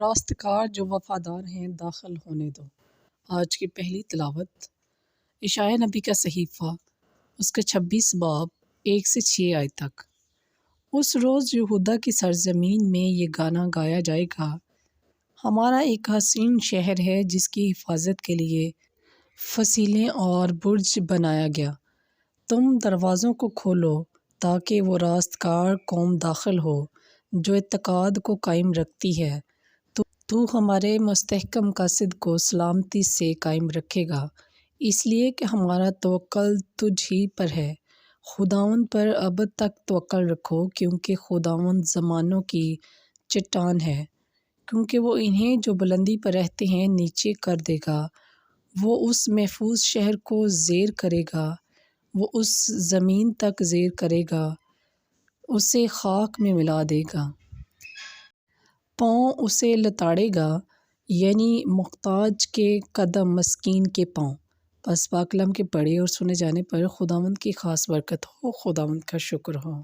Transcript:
راستکار جو وفادار ہیں داخل ہونے دو۔ آج کی پہلی تلاوت اشعیاء نبی کا صحیفہ، اس کا 26 باب 1 سے 6 آیت تک۔ اس روز یہودا کی سرزمین میں یہ گانا گایا جائے گا: ہمارا ایک حسین شہر ہے جس کی حفاظت کے لیے فصیلیں اور برج بنایا گیا۔ تم دروازوں کو کھولو تاکہ وہ راستکار قوم داخل ہو جو اعتقاد کو قائم رکھتی ہے۔ تو ہمارے مستحکم قصد کو سلامتی سے قائم رکھے گا، اس لیے کہ ہمارا توکل تجھ ہی پر ہے۔ خداوند پر ابد تک توکل رکھو، کیونکہ خداوند زمانوں کی چٹان ہے۔ کیونکہ وہ انہیں جو بلندی پر رہتے ہیں نیچے کر دے گا، وہ اس محفوظ شہر کو زیر کرے گا، وہ اس زمین تک زیر کرے گا، اسے خاک میں ملا دے گا۔ پاؤں اسے لتاڑے گا، یعنی محتاج کے قدم مسکین کے پاؤں۔ پس پاک کلام کے پڑھے اور سنے جانے پر خداوند کی خاص برکت ہو۔ خداوند کا شکر ہو۔